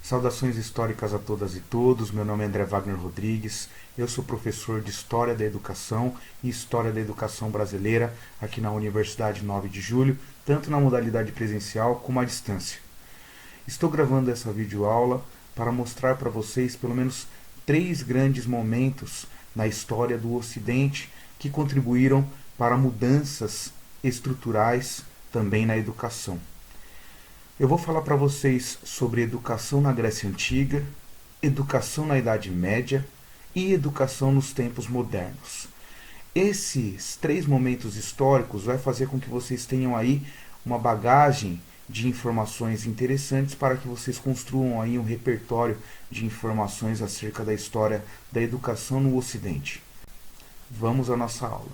Saudações históricas a todas e todos, meu nome é André Wagner Rodrigues, eu sou professor de História da Educação e História da Educação Brasileira aqui na Universidade 9 de Julho, tanto na modalidade presencial como à distância. Estou gravando essa videoaula para mostrar para vocês pelo menos 3 grandes momentos na história do Ocidente que contribuíram para mudanças estruturais também na educação. Eu vou falar para vocês sobre educação na Grécia Antiga, educação na Idade Média e educação nos tempos modernos. Esses 3 momentos históricos vai fazer com que vocês tenham aí uma bagagem de informações interessantes para que vocês construam aí um repertório de informações acerca da história da educação no Ocidente. Vamos à nossa aula.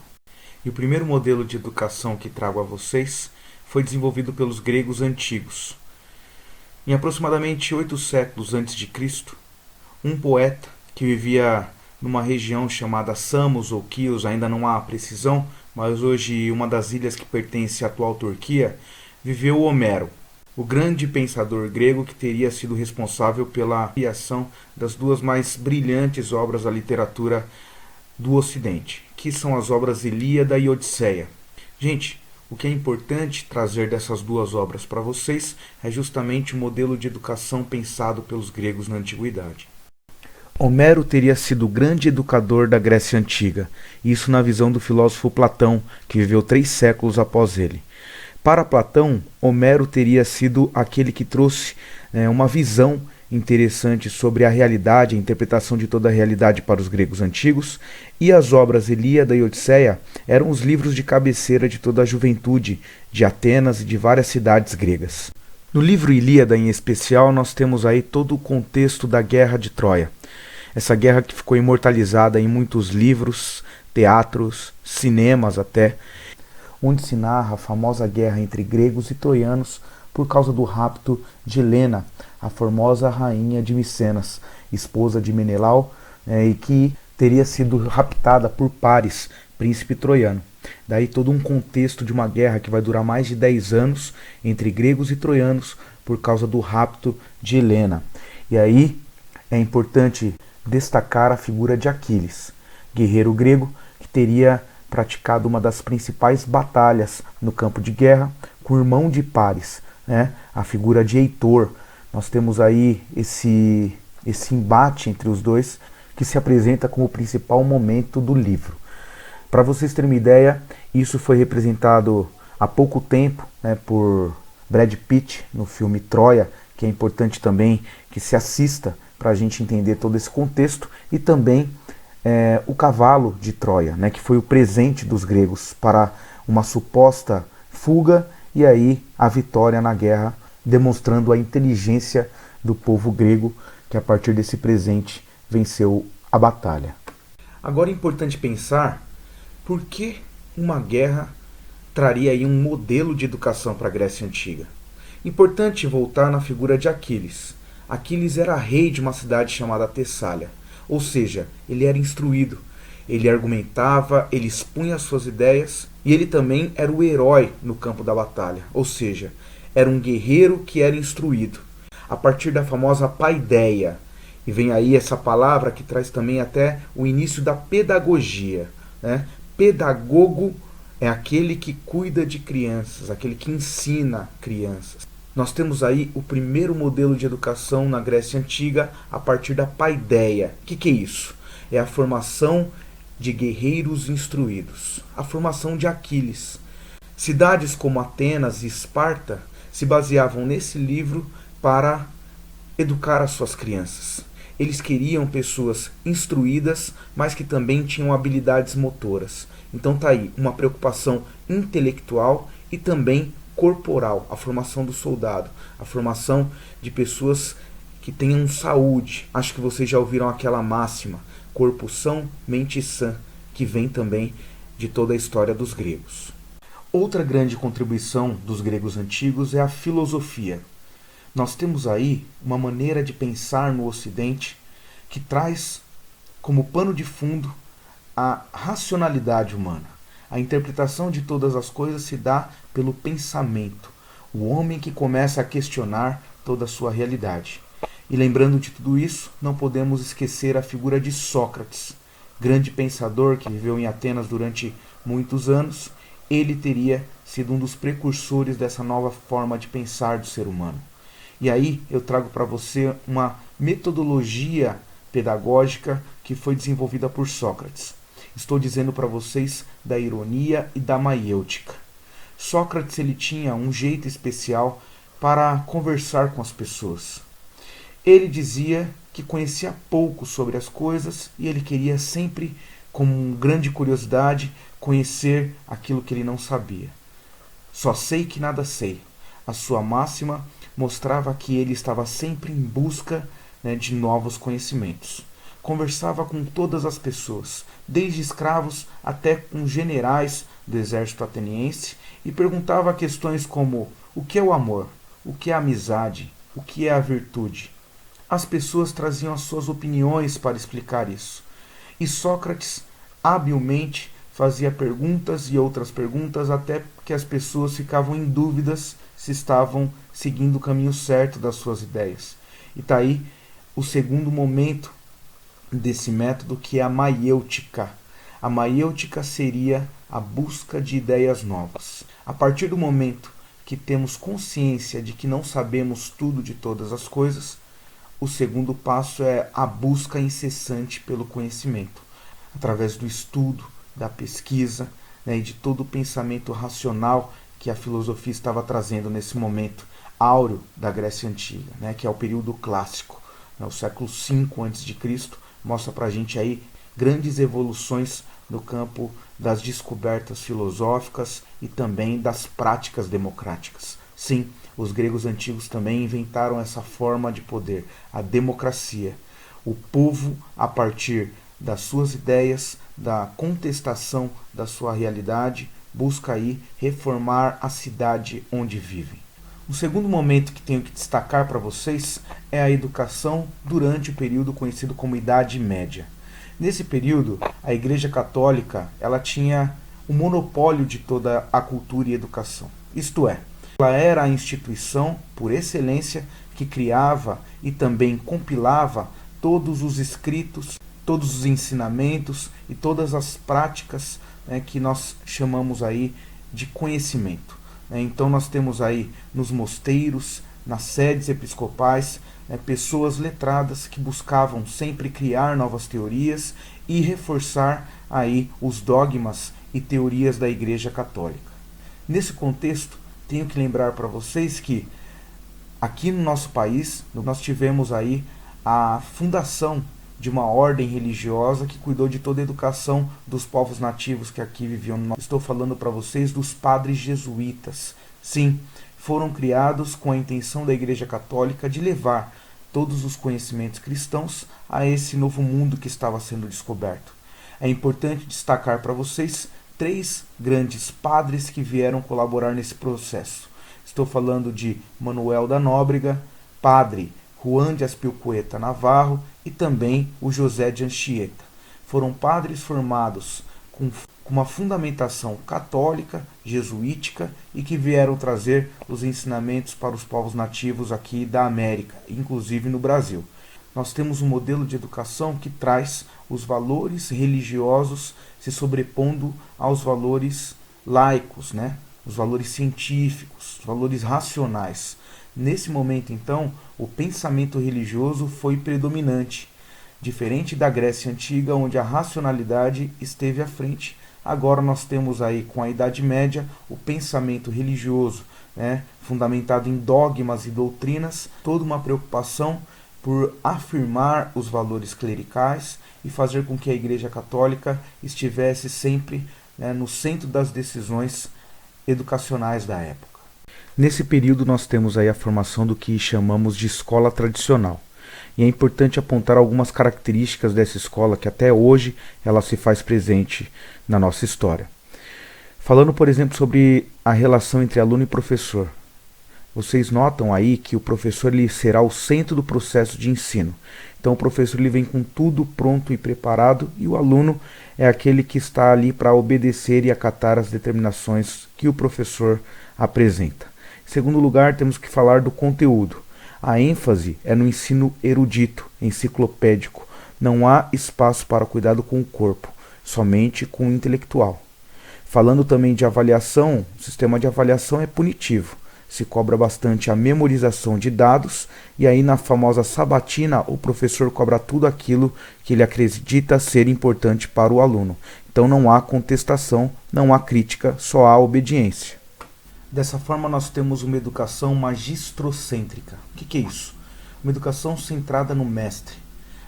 E o primeiro modelo de educação que trago a vocês foi desenvolvido pelos gregos antigos. Em aproximadamente 8 séculos antes de Cristo, um poeta que vivia numa região chamada Samos ou Chios, ainda não há precisão, mas hoje uma das ilhas que pertence à atual Turquia, viveu Homero, o grande pensador grego que teria sido responsável pela criação das 2 mais brilhantes obras da literatura do Ocidente, que são as obras Ilíada e Odisseia. Gente, o que é importante trazer dessas 2 obras para vocês é justamente o modelo de educação pensado pelos gregos na antiguidade. Homero teria sido o grande educador da Grécia Antiga, isso na visão do filósofo Platão, que viveu 3 séculos após ele. Para Platão, Homero teria sido aquele que trouxe uma visão interessante sobre a realidade, a interpretação de toda a realidade para os gregos antigos, e as obras Ilíada e Odisseia eram os livros de cabeceira de toda a juventude de Atenas e de várias cidades gregas. No livro Ilíada, em especial, nós temos aí todo o contexto da Guerra de Troia. Essa guerra que ficou imortalizada em muitos livros, teatros, cinemas até, onde se narra a famosa guerra entre gregos e troianos por causa do rapto de Helena, a formosa rainha de Micenas, esposa de Menelau, e que teria sido raptada por Paris, príncipe troiano. Daí todo um contexto de uma guerra que vai durar mais de 10 anos entre gregos e troianos por causa do rapto de Helena. E aí é importante destacar a figura de Aquiles, guerreiro grego que teria praticado uma das principais batalhas no campo de guerra com o irmão de Paris, a figura de Heitor. Nós temos aí esse embate entre os dois que se apresenta como o principal momento do livro. Para vocês terem uma ideia, isso foi representado há pouco tempo por Brad Pitt no filme Troia, que é importante também que se assista para a gente entender todo esse contexto, e também o cavalo de Troia, que foi o presente dos gregos para uma suposta fuga e aí a vitória na guerra, demonstrando a inteligência do povo grego que a partir desse presente venceu a batalha. Agora é importante pensar por que uma guerra traria aí um modelo de educação para a Grécia Antiga. Importante voltar na figura de Aquiles. Aquiles era rei de uma cidade chamada Tessália. Ou seja, ele era instruído, ele argumentava, ele expunha suas ideias e ele também era o herói no campo da batalha. Ou seja, era um guerreiro que era instruído. A partir da famosa paideia, e vem aí essa palavra que traz também até o início da pedagogia. Pedagogo é aquele que cuida de crianças, aquele que ensina crianças. Nós temos aí o primeiro modelo de educação na Grécia Antiga a partir da paideia. O que é isso? É a formação de guerreiros instruídos, a formação de Aquiles. Cidades como Atenas e Esparta se baseavam nesse livro para educar as suas crianças. Eles queriam pessoas instruídas, mas que também tinham habilidades motoras. Então tá aí uma preocupação intelectual e também corporal, a formação do soldado, a formação de pessoas que tenham saúde. Acho que vocês já ouviram aquela máxima, corpo são, mente sã, que vem também de toda a história dos gregos. Outra grande contribuição dos gregos antigos é a filosofia. Nós temos aí uma maneira de pensar no Ocidente que traz como pano de fundo a racionalidade humana. A interpretação de todas as coisas se dá pelo pensamento, o homem que começa a questionar toda a sua realidade. E lembrando de tudo isso, não podemos esquecer a figura de Sócrates, grande pensador que viveu em Atenas durante muitos anos. Ele teria sido um dos precursores dessa nova forma de pensar do ser humano. E aí eu trago para você uma metodologia pedagógica que foi desenvolvida por Sócrates. Estou dizendo para vocês da ironia e da maiêutica. Sócrates ele tinha um jeito especial para conversar com as pessoas. Ele dizia que conhecia pouco sobre as coisas e ele queria sempre, com grande curiosidade, conhecer aquilo que ele não sabia. Só sei que nada sei. A sua máxima mostrava que ele estava sempre em busca, de novos conhecimentos. Conversava com todas as pessoas, desde escravos até com generais do exército ateniense, e perguntava questões como: o que é o amor? O que é a amizade? O que é a virtude? As pessoas traziam as suas opiniões para explicar isso. E Sócrates, habilmente, fazia perguntas e outras perguntas até que as pessoas ficavam em dúvidas se estavam seguindo o caminho certo das suas ideias. E está aí o segundo momento desse método, que é a maiêutica. A maiêutica seria a busca de ideias novas. A partir do momento que temos consciência de que não sabemos tudo de todas as coisas, o segundo passo é a busca incessante pelo conhecimento, através do estudo, da pesquisa, e de todo o pensamento racional que a filosofia estava trazendo nesse momento áureo da Grécia Antiga, que é o período clássico. O século V a.C. mostra para a gente aí grandes evoluções no campo das descobertas filosóficas e também das práticas democráticas. Sim, os gregos antigos também inventaram essa forma de poder, a democracia. O povo, a partir das suas ideias, da contestação da sua realidade, busca aí reformar a cidade onde vivem. O segundo momento que tenho que destacar para vocês é a educação durante o período conhecido como Idade Média. Nesse período, a Igreja Católica ela tinha o monopólio de toda a cultura e educação. Isto é, ela era a instituição, por excelência, que criava e também compilava todos os escritos, todos os ensinamentos e todas as práticas, que nós chamamos aí de conhecimento. Então nós temos aí nos mosteiros, nas sedes episcopais, pessoas letradas que buscavam sempre criar novas teorias e reforçar aí os dogmas e teorias da Igreja Católica. Nesse contexto, tenho que lembrar para vocês que aqui no nosso país nós tivemos aí a fundação de uma ordem religiosa que cuidou de toda a educação dos povos nativos que aqui viviam. Estou falando para vocês dos padres jesuítas. Sim, foram criados com a intenção da Igreja Católica de levar todos os conhecimentos cristãos a esse novo mundo que estava sendo descoberto. É importante destacar para vocês 3 grandes padres que vieram colaborar nesse processo. Estou falando de Manuel da Nóbrega, padre Juan de Azpilcueta Navarro e também o José de Anchieta. Foram padres formados com uma fundamentação católica, jesuítica e que vieram trazer os ensinamentos para os povos nativos aqui da América, inclusive no Brasil. Nós temos um modelo de educação que traz os valores religiosos se sobrepondo aos valores laicos, os valores científicos, os valores racionais. Nesse momento, então, o pensamento religioso foi predominante. Diferente da Grécia Antiga, onde a racionalidade esteve à frente, agora nós temos aí, com a Idade Média, o pensamento religioso, fundamentado em dogmas e doutrinas, toda uma preocupação por afirmar os valores clericais e fazer com que a Igreja Católica estivesse sempre no centro das decisões educacionais da época. Nesse período nós temos aí a formação do que chamamos de escola tradicional. E é importante apontar algumas características dessa escola que até hoje ela se faz presente na nossa história. Falando, por exemplo, sobre a relação entre aluno e professor. Vocês notam aí que o professor ele será o centro do processo de ensino. Então o professor ele vem com tudo pronto e preparado e o aluno é aquele que está ali para obedecer e acatar as determinações que o professor apresenta. Em segundo lugar, temos que falar do conteúdo. A ênfase é no ensino erudito, enciclopédico. Não há espaço para cuidado com o corpo, somente com o intelectual. Falando também de avaliação, o sistema de avaliação é punitivo. Se cobra bastante a memorização de dados e aí na famosa sabatina o professor cobra tudo aquilo que ele acredita ser importante para o aluno. Então não há contestação, não há crítica, só há obediência. Dessa forma nós temos uma educação magistrocêntrica. O que é isso? Uma educação centrada no mestre.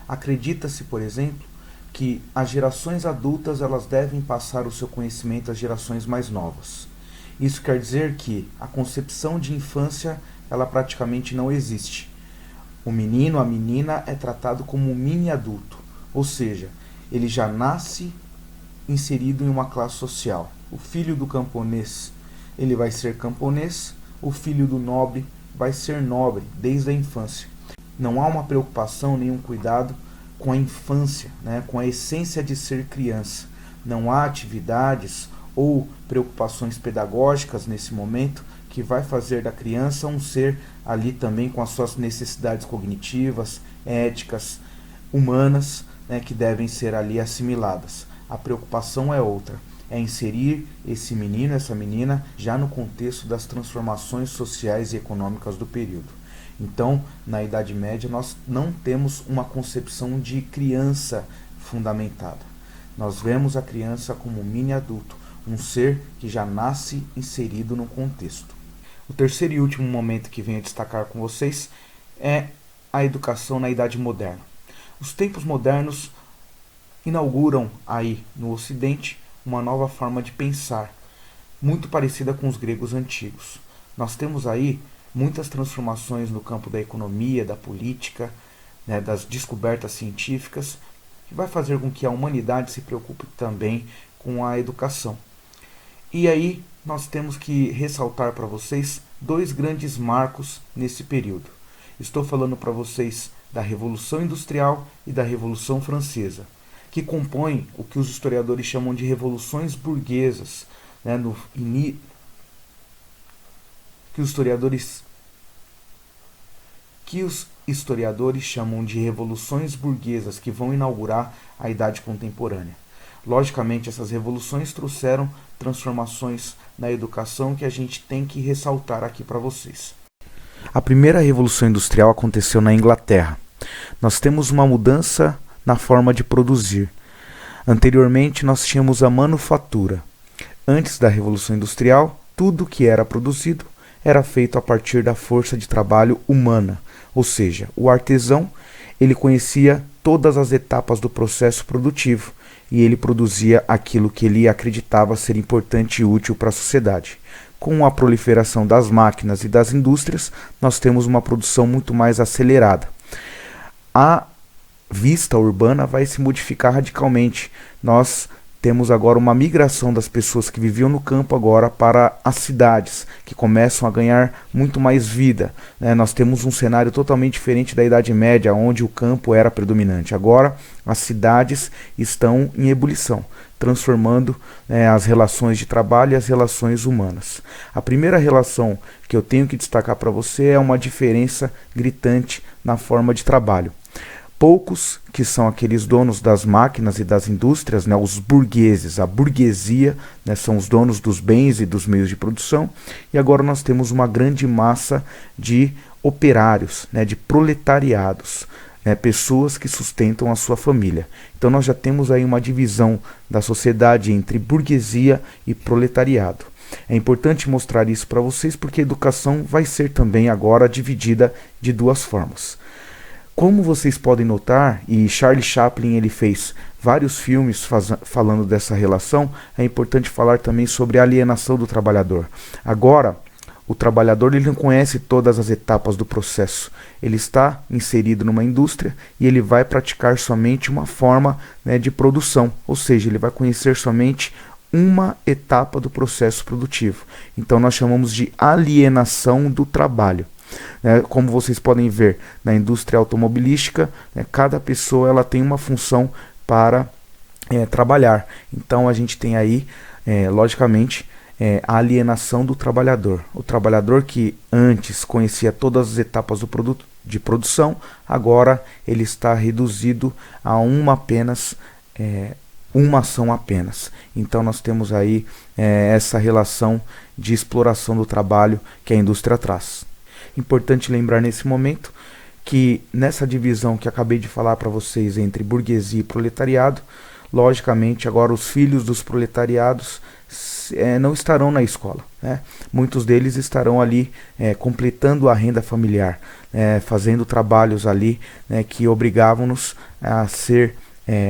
Acredita-se, por exemplo, que as gerações adultas elas devem passar o seu conhecimento às gerações mais novas. Isso quer dizer que a concepção de infância ela praticamente não existe. O menino, a menina é tratado como um mini adulto, ou seja, ele já nasce inserido em uma classe social. O filho do camponês, ele vai ser camponês, o filho do nobre vai ser nobre desde a infância. Não há uma preocupação, nenhum cuidado com a infância, com a essência de ser criança. Não há atividades ou preocupações pedagógicas nesse momento que vai fazer da criança um ser ali também com as suas necessidades cognitivas, éticas, humanas, que devem ser ali assimiladas. A preocupação é outra, é inserir esse menino, essa menina, já no contexto das transformações sociais e econômicas do período. Então, na Idade Média, nós não temos uma concepção de criança fundamentada. Nós vemos a criança como um mini adulto, um ser que já nasce inserido no contexto. O terceiro e último momento que venho a destacar com vocês é a educação na Idade Moderna. Os tempos modernos inauguram aí no Ocidente uma nova forma de pensar, muito parecida com os gregos antigos. Nós temos aí muitas transformações no campo da economia, da política, das descobertas científicas, que vai fazer com que a humanidade se preocupe também com a educação. E aí nós temos que ressaltar para vocês dois grandes marcos nesse período. Estou falando para vocês da Revolução Industrial e da Revolução Francesa, que compõem o que os historiadores chamam de revoluções burguesas, que os historiadores chamam de revoluções burguesas, que vão inaugurar a Idade Contemporânea. Logicamente, essas revoluções trouxeram transformações na educação que a gente tem que ressaltar aqui para vocês. A primeira Revolução Industrial aconteceu na Inglaterra. Nós temos uma mudança na forma de produzir. Anteriormente, nós tínhamos a manufatura. Antes da Revolução Industrial, tudo que era produzido era feito a partir da força de trabalho humana, ou seja, o artesão ele conhecia todas as etapas do processo produtivo e ele produzia aquilo que ele acreditava ser importante e útil para a sociedade. Com a proliferação das máquinas e das indústrias, nós temos uma produção muito mais acelerada. A vista urbana vai se modificar radicalmente. Nós temos agora uma migração das pessoas que viviam no campo agora para as cidades, que começam a ganhar muito mais vida. Nós temos um cenário totalmente diferente da Idade Média, onde o campo era predominante. Agora, as cidades estão em ebulição, transformando as relações de trabalho e as relações humanas. A primeira relação que eu tenho que destacar para você é uma diferença gritante na forma de trabalho. Poucos, que são aqueles donos das máquinas e das indústrias, os burgueses, a burguesia, são os donos dos bens e dos meios de produção, e agora nós temos uma grande massa de operários, de proletariados, pessoas que sustentam a sua família. Então nós já temos aí uma divisão da sociedade entre burguesia e proletariado. É importante mostrar isso para vocês porque a educação vai ser também agora dividida de duas formas. Como vocês podem notar, e Charlie Chaplin ele fez vários filmes falando dessa relação, é importante falar também sobre a alienação do trabalhador. Agora, o trabalhador ele não conhece todas as etapas do processo. Ele está inserido numa indústria e ele vai praticar somente uma forma de produção, ou seja, ele vai conhecer somente uma etapa do processo produtivo. Então nós chamamos de alienação do trabalho. Como vocês podem ver na indústria automobilística, cada pessoa ela tem uma função para trabalhar. Então a gente tem aí, logicamente, a alienação do trabalhador. O trabalhador que antes conhecia todas as etapas do produto de produção, agora ele está reduzido a uma ação apenas. Então nós temos aí essa relação de exploração do trabalho que a indústria traz. Importante lembrar nesse momento que nessa divisão que acabei de falar para vocês entre burguesia e proletariado, logicamente agora os filhos dos proletariados não estarão na escola, né? Muitos deles estarão ali completando a renda familiar, fazendo trabalhos ali, que obrigavam-nos a ser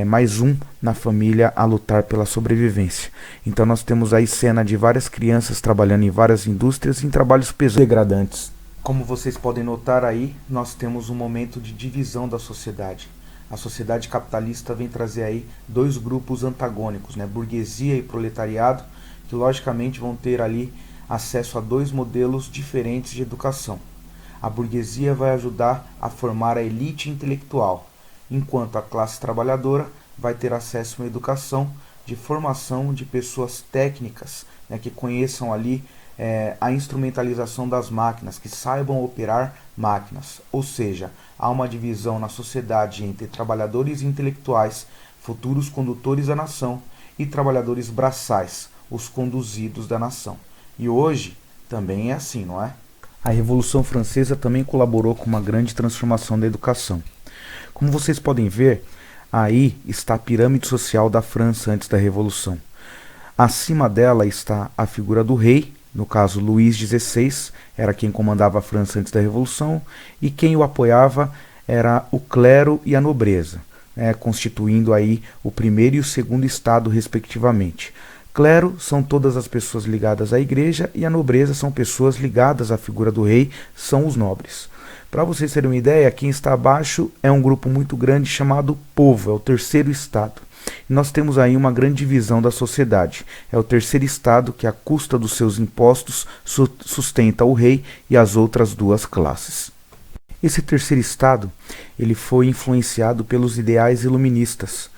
mais um na família a lutar pela sobrevivência. Então nós temos aí cena de várias crianças trabalhando em várias indústrias em trabalhos pesados, degradantes. Como vocês podem notar aí, nós temos um momento de divisão da sociedade. A sociedade capitalista vem trazer aí dois grupos antagônicos, burguesia e proletariado, que logicamente vão ter ali acesso a dois modelos diferentes de educação. A burguesia vai ajudar a formar a elite intelectual, enquanto a classe trabalhadora vai ter acesso a uma educação de formação de pessoas técnicas, que conheçam ali a instrumentalização das máquinas, que saibam operar máquinas. Ou seja, há uma divisão na sociedade entre trabalhadores intelectuais, futuros condutores da nação, e trabalhadores braçais, os conduzidos da nação. E hoje também é assim, não é? A Revolução Francesa também colaborou com uma grande transformação da educação. Como vocês podem ver, aí está a pirâmide social da França antes da Revolução. Acima dela está a figura do rei, no caso Luís XVI, era quem comandava a França antes da Revolução, e quem o apoiava era o clero e a nobreza, constituindo aí o primeiro e o segundo estado respectivamente. Clero são todas as pessoas ligadas à igreja e a nobreza são pessoas ligadas à figura do rei, são os nobres. Para vocês terem uma ideia, quem está abaixo é um grupo muito grande chamado povo, é o terceiro estado. E nós temos aí uma grande divisão da sociedade. É o terceiro estado que, à custa dos seus impostos, sustenta o rei e as outras duas classes. Esse terceiro estado ele foi influenciado pelos ideais iluministas.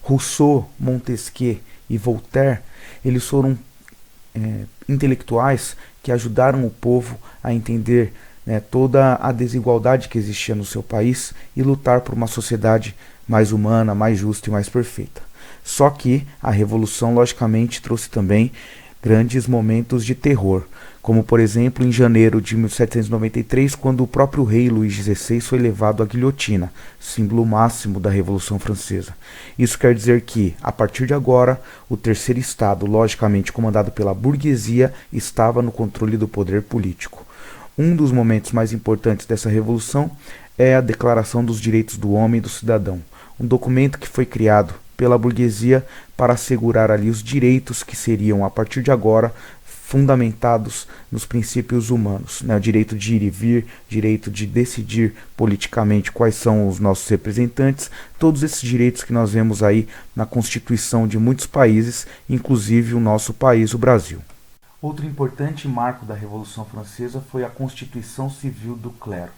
Rousseau, Montesquieu e Voltaire, eles foram intelectuais que ajudaram o povo a entender toda a desigualdade que existia no seu país e lutar por uma sociedade mais humana, mais justa e mais perfeita. Só que a Revolução, logicamente, trouxe também grandes momentos de terror, como, por exemplo, em janeiro de 1793, quando o próprio rei Luís XVI foi levado à guilhotina, símbolo máximo da Revolução Francesa. Isso quer dizer que, a partir de agora, o terceiro estado, logicamente comandado pela burguesia, estava no controle do poder político. Um dos momentos mais importantes dessa revolução é a Declaração dos Direitos do Homem e do Cidadão, um documento que foi criado pela burguesia para assegurar ali os direitos que seriam, a partir de agora, fundamentados nos princípios humanos, o direito de ir e vir, direito de decidir politicamente quais são os nossos representantes, todos esses direitos que nós vemos aí na Constituição de muitos países, inclusive o nosso país, o Brasil. Outro importante marco da Revolução Francesa foi a Constituição Civil do Clero.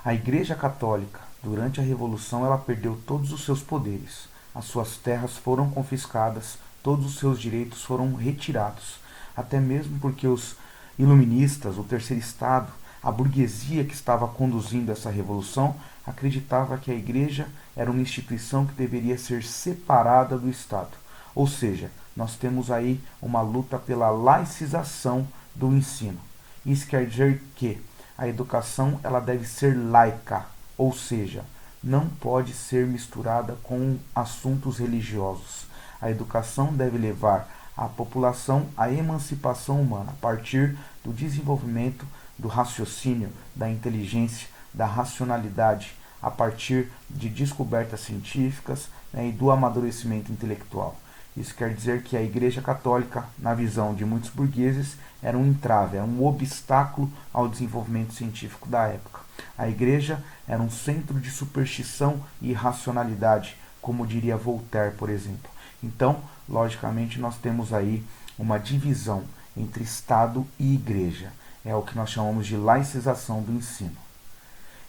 A Igreja Católica, durante a Revolução, ela perdeu todos os seus poderes. As suas terras foram confiscadas, todos os seus direitos foram retirados. Até mesmo porque os iluministas, o terceiro estado, a burguesia que estava conduzindo essa revolução, acreditava que a igreja era uma instituição que deveria ser separada do Estado. Ou seja, nós temos aí uma luta pela laicização do ensino. Isso quer dizer que a educação ela deve ser laica, ou seja, não pode ser misturada com assuntos religiosos. A educação deve levar a população à emancipação humana, a partir do desenvolvimento do raciocínio, da inteligência, da racionalidade, a partir de descobertas científicas, e do amadurecimento intelectual. Isso quer dizer que a Igreja Católica, na visão de muitos burgueses, era um entrave, era um obstáculo ao desenvolvimento científico da época. A Igreja era um centro de superstição e irracionalidade, como diria Voltaire, por exemplo. Então, logicamente, nós temos aí uma divisão entre Estado e Igreja. É o que nós chamamos de laicização do ensino.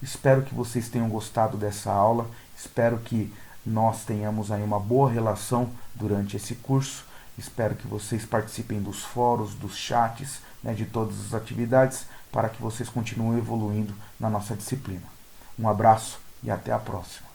Espero que vocês tenham gostado dessa aula. Espero que nós tenhamos aí uma boa relação durante esse curso Espero que vocês participem dos fóruns, dos chats, né, de todas as atividades, para que vocês continuem evoluindo na nossa disciplina. Um abraço e até a próxima.